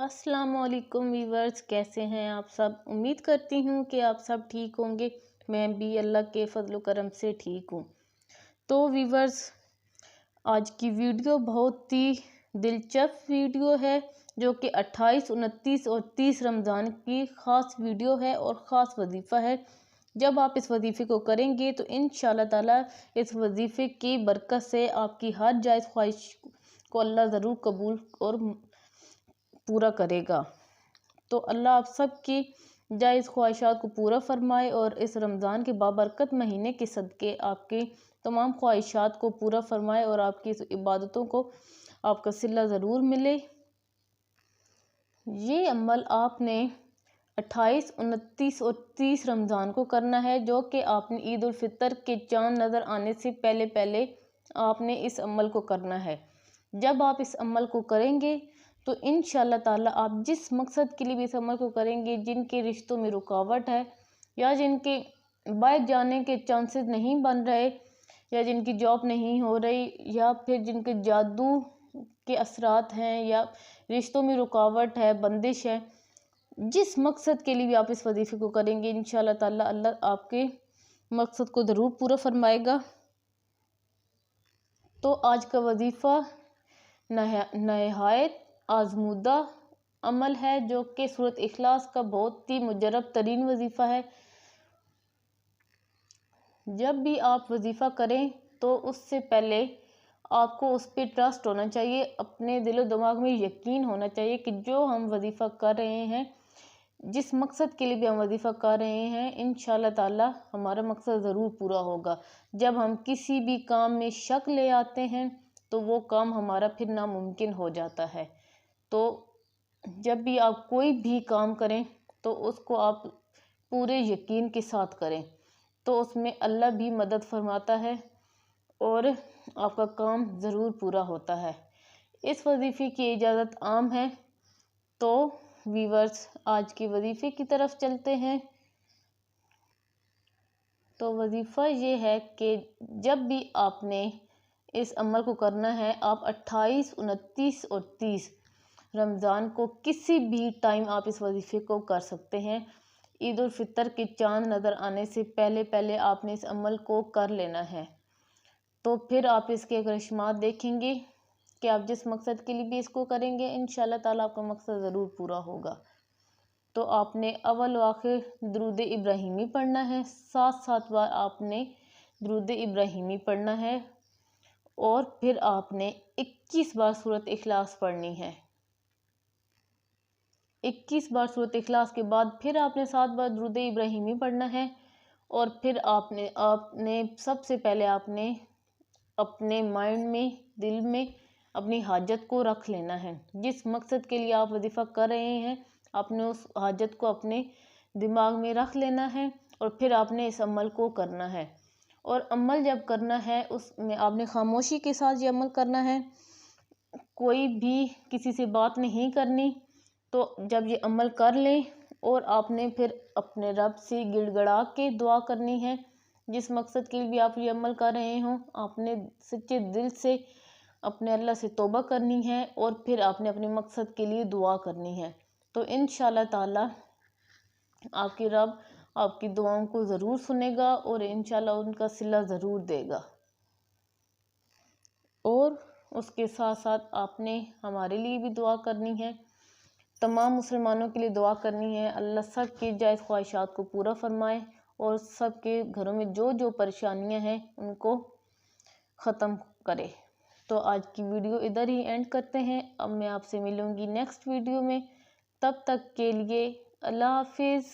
अस्सलाम वालेकुम व्यूवर्स, कैसे हैं आप सब। उम्मीद करती हूँ कि आप सब ठीक होंगे। मैं भी अल्लाह के फजल करम से ठीक हूँ। तो व्यूवर्स, आज की वीडियो बहुत ही दिलचस्प वीडियो है जो कि 28, 29 और 30 रमज़ान की ख़ास वीडियो है और ख़ास वजीफ़ा है। जब आप इस वजीफ़े को करेंगे तो इंशाअल्लाह ताला इस वजीफ़े की बरकत से आपकी हर जायज़ ख्वाहिश को अल्लाह ज़रूर कबूल और पूरा करेगा। तो अल्लाह आप सब की जायज़ ख्वाहिशात को पूरा फरमाए और इस रमज़ान के बाबरकत महीने के सदक़े आपकी तमाम ख्वाहिशात को पूरा फरमाए और आपकी इस इबादतों को आपका सिला ज़रूर मिले। ये अमल आपने 28, 29 और 30 रमज़ान को करना है, जो कि आपने ईद उल फितर के चाँद नज़र आने से पहले पहले आपने इस अमल को करना है। जब आप इस अमल को करेंगे तो इंशाअल्लाह ताला आप जिस मकसद के लिए भी इस अमल को करेंगे, जिनके रिश्तों में रुकावट है या जिनके बाहर जाने के चांसेस नहीं बन रहे या जिनकी जॉब नहीं हो रही या फिर जिनके जादू के असरात हैं या रिश्तों में रुकावट है, बंदिश है, जिस मकसद के लिए भी आप इस वजीफ़े को करेंगे इंशाअल्लाह ताला अल्लाह आपके मकसद को ज़रूर पूरा फरमाएगा। तो आज का वजीफ़ा नहायत आज़मूदा अमल है जो कि सूरत इखलास का बहुत ही मुजरब तरीन वजीफ़ा है। जब भी आप वजीफ़ा करें तो उससे पहले आपको उस पर ट्रस्ट होना चाहिए, अपने दिलो दिमाग में यकीन होना चाहिए कि जो हम वजीफ़ा कर रहे हैं, जिस मकसद के लिए भी हम वजीफ़ा कर रहे हैं, इंशाअल्लाह ताला हमारा मकसद ज़रूर पूरा होगा। जब हम किसी भी काम में शक ले आते हैं तो वो काम हमारा फिर नामुमकिन हो जाता है। तो जब भी आप कोई भी काम करें तो उसको आप पूरे यकीन के साथ करें, तो उसमें अल्लाह भी मदद फरमाता है और आपका काम ज़रूर पूरा होता है। इस वजीफ़े की इजाज़त आम है। तो व्यूवर्स, आज की वजीफ़े की तरफ चलते हैं। तो वजीफ़ा ये है कि जब भी आपने इस अमल को करना है, आप 28, 29 और 30 रमज़ान को किसी भी टाइम आप इस वजीफ़े को कर सकते हैं। ईद उल फितर के चाँद नज़र आने से पहले पहले आपने इस अमल को कर लेना है। तो फिर आप इसके करिश्मात देखेंगे कि आप जिस मकसद के लिए भी इसको करेंगे इंशाअल्लाह ताला आपका मकसद ज़रूर पूरा होगा। तो आपने अव्वल व आखिर दुरूद इब्राहिमी पढ़ना है, 7 बार आपने दुरूद इब्राहिमी पढ़ना है और फिर आपने 21 बार सूरत इखलास पढ़नी है। 21 बार सूरत इखलास के बाद फिर आपने 7 बार दुरूद इब्राहिमी पढ़ना है और फिर आपने सबसे पहले आपने अपने माइंड में, दिल में अपनी हाजत को रख लेना है। जिस मकसद के लिए आप वजीफ़ा कर रहे हैं, आपने उस हाजत को अपने दिमाग में रख लेना है और फिर आपने इस अमल को करना है। और अमल जब करना है उसमें आपने खामोशी के साथ ये अमल करना है, कोई भी किसी से बात नहीं करनी। तो जब ये अमल कर लें और आपने फिर अपने रब से गिड़गड़ा के दुआ करनी है, जिस मकसद के लिए भी आप ये अमल कर रहे हों, आपने सच्चे दिल से अपने अल्लाह से तौबा करनी है और फिर आपने अपने मकसद के लिए दुआ करनी है। तो इंशाअल्लाह ताला आपकी रब आपकी दुआओं को ज़रूर सुनेगा और इंशाअल्लाह उनका सिला ज़रूर देगा। और उसके साथ साथ आपने हमारे लिए भी दुआ करनी है, तमाम मुसलमानों के लिए दुआ करनी है। अल्लाह सब की जायज़ ख्वाहिशात को पूरा फरमाए और सब के घरों में जो जो परेशानियां हैं उनको ख़त्म करे। तो आज की वीडियो इधर ही एंड करते हैं। अब मैं आपसे मिलूँगी नेक्स्ट वीडियो में। तब तक के लिए अल्लाह हाफिज़।